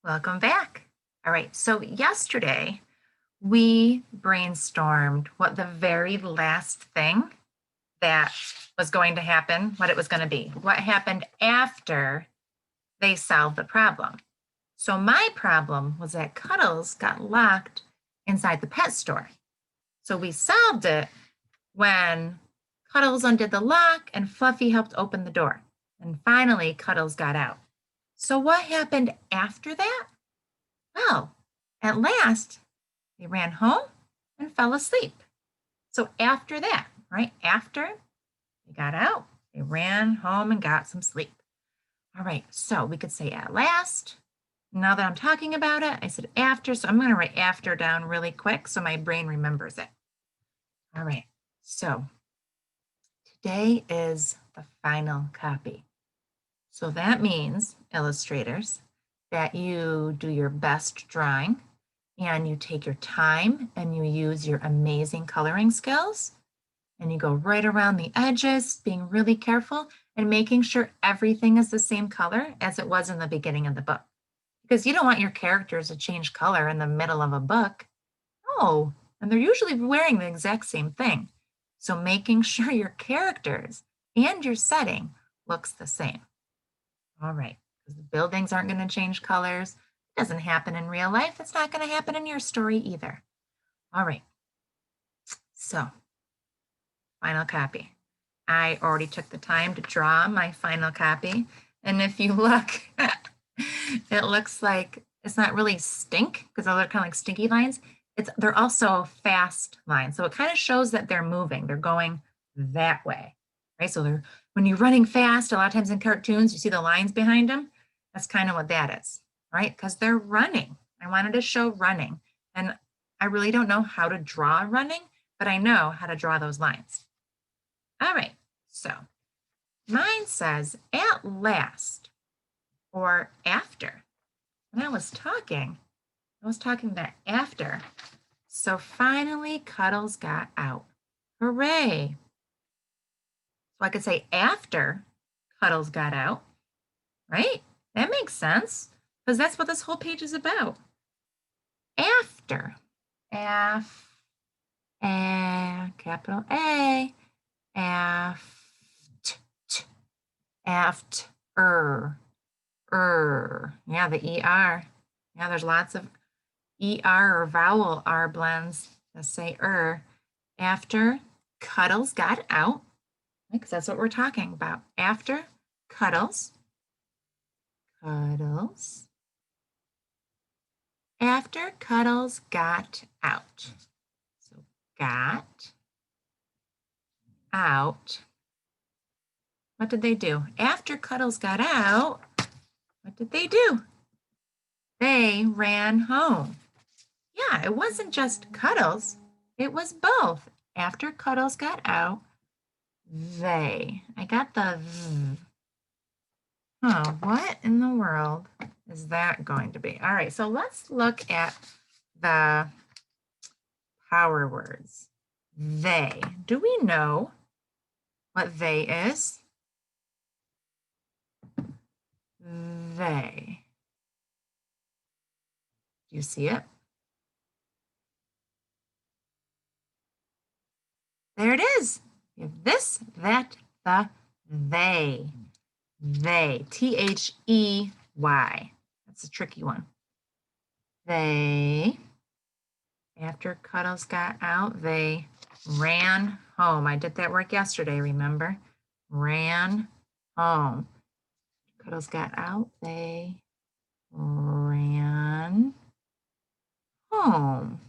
Welcome back. All right, so yesterday we brainstormed what the very last thing that was going to happen, what it was going to be, what happened after they solved the problem. So my problem was that Cuddles got locked inside the pet store. So we solved it when Cuddles undid the lock and Fluffy helped open the door. And finally, Cuddles got out. So what happened after that? Well, at last, they ran home and fell asleep. So after that, right, after they got out, they ran home and got some sleep. All right, so we could say at last. Now that I'm talking about it, I said after, so I'm going to write after down really quick so my brain remembers it. All right, so today is the final copy. So that means, illustrators, that you do your best drawing and you take your time and you use your amazing coloring skills and you go right around the edges, being really careful and making sure everything is the same color as it was in the beginning of the book. Because you don't want your characters to change color in the middle of a book. No, and they're usually wearing the exact same thing. So making sure your characters and your setting looks the same. All right, because the buildings aren't going to change colors. It doesn't happen in real life. It's not going to happen in your story either. All right, so final copy. I already took the time to draw my final copy. And if you look, it looks like it's not really stink because those are kind of like stinky lines. They're also fast lines. So it kind of shows that they're moving. They're going that way, right? So when you're running fast, a lot of times in cartoons, you see the lines behind them. That's kind of what that is, right? Because they're running. I wanted to show running. And I really don't know how to draw running, but I know how to draw those lines. All right, so mine says at last or after. When I was talking about after. So finally, Cuddles got out. Hooray. So I could say after Cuddles got out, right? That makes sense because that's what this whole page is about. After. Capital A. After. Yeah, the ER. Yeah, there's lots of ER or vowel R blends that say after Cuddles got out, because that's what we're talking about. After Cuddles, after Cuddles got out. So got out. What did they do? After Cuddles got out, what did they do? They ran home. Yeah, it wasn't just Cuddles. It was both. After Cuddles got out, I got the v. Oh, what in the world is that going to be? All right, so let's look at the power words. They. Do we know what they is? They. Do you see it? There it is. You have this, that, the, they. They. T-H-E-Y. That's a tricky one. They, after Cuddles got out, they ran home. I did that work yesterday, remember? Ran home. Cuddles got out, they ran home.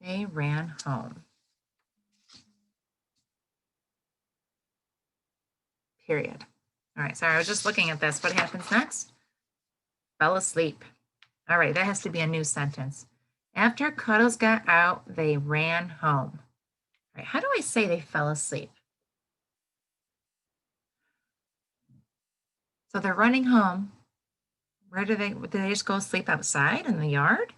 They ran home. Period. All right, sorry, I was just looking at this. What happens next? Fell asleep. All right, that has to be a new sentence. After Cuddles got out, they ran home. All right, how do I say they fell asleep? So they're running home. Where do they just go sleep outside in the yard?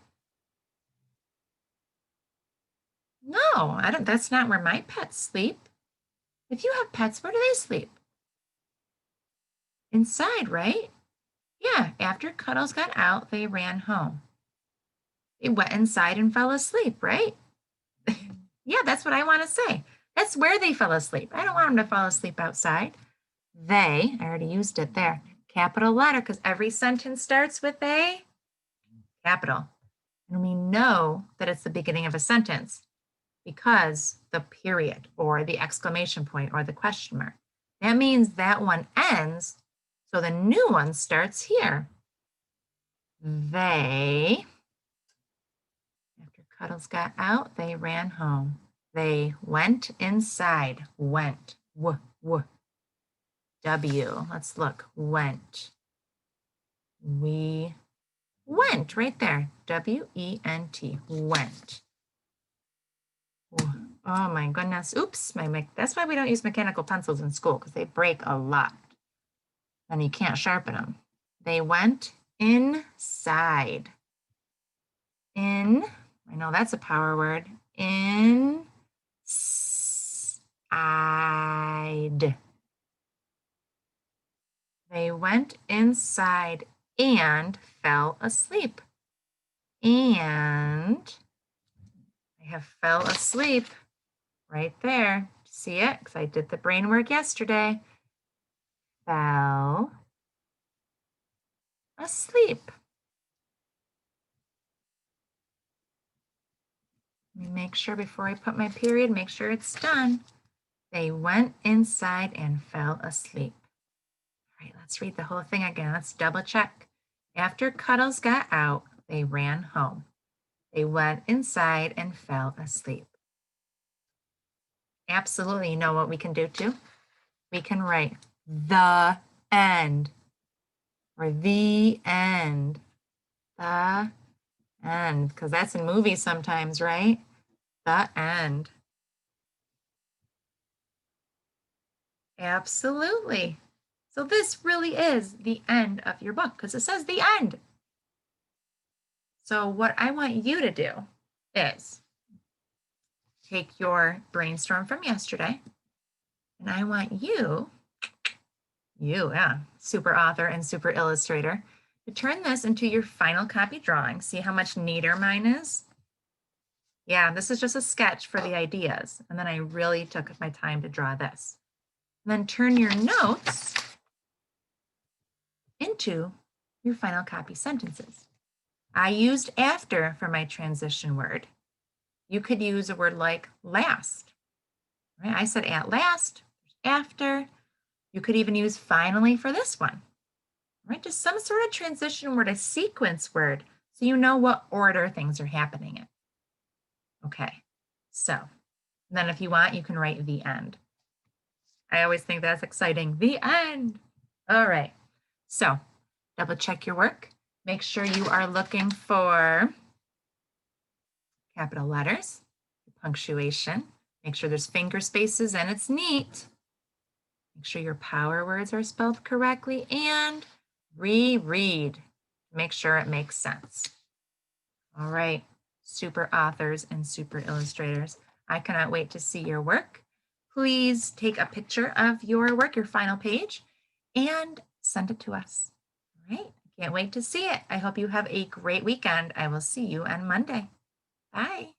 No, I don't, that's not where my pets sleep. If you have pets, where do they sleep? Inside, right? Yeah, Yeah, after Cuddles got out, they ran home. They went inside and fell asleep, right? Yeah, that's what I want to say. That's where they fell asleep. I don't want them to fall asleep outside. They, I already used it there, capital letter, because every sentence starts with a capital. And we know that it's the beginning of a sentence because the period or the exclamation point or the question mark. That means that one ends, so the new one starts here. They, after Cuddles got out, they ran home. They went inside, went, w. W, let's look, went. We went, right there, W-E-N-T, went. Oh my goodness, oops, that's why we don't use mechanical pencils in school, because they break a lot. And you can't sharpen them. They went inside. In, I know that's a power word, inside. They went inside and fell asleep. And I have fell asleep right there. See it? Because I did the brain work yesterday. Fell asleep. Let me make sure before I put my period, make sure it's done. They went inside and fell asleep. All right, let's read the whole thing again. Let's double check. After Cuddles got out, they ran home. They went inside and fell asleep. Absolutely, you know what we can do too? We can write the end or the end, because that's in movies sometimes, right? The end. Absolutely. So this really is the end of your book because it says the end. So what I want you to do is take your brainstorm from yesterday, and I want you, yeah, super author and super illustrator, to turn this into your final copy drawing. See how much neater mine is? Yeah, this is just a sketch for the ideas. And then I really took my time to draw this. And then turn your notes into your final copy sentences. I used after for my transition word. You could use a word like last. Right? I said at last, after. You could even use finally for this one. Right? Just some sort of transition word, a sequence word, so you know what order things are happening in. Okay, so then if you want, you can write the end. I always think that's exciting, the end. All right, so double check your work. Make sure you are looking for capital letters, punctuation. Make sure there's finger spaces and it's neat. Make sure your power words are spelled correctly and reread. Make sure it makes sense. All right, super authors and super illustrators. I cannot wait to see your work. Please take a picture of your work, your final page, and send it to us. All right, I can't wait to see it. I hope you have a great weekend. I will see you on Monday. Bye.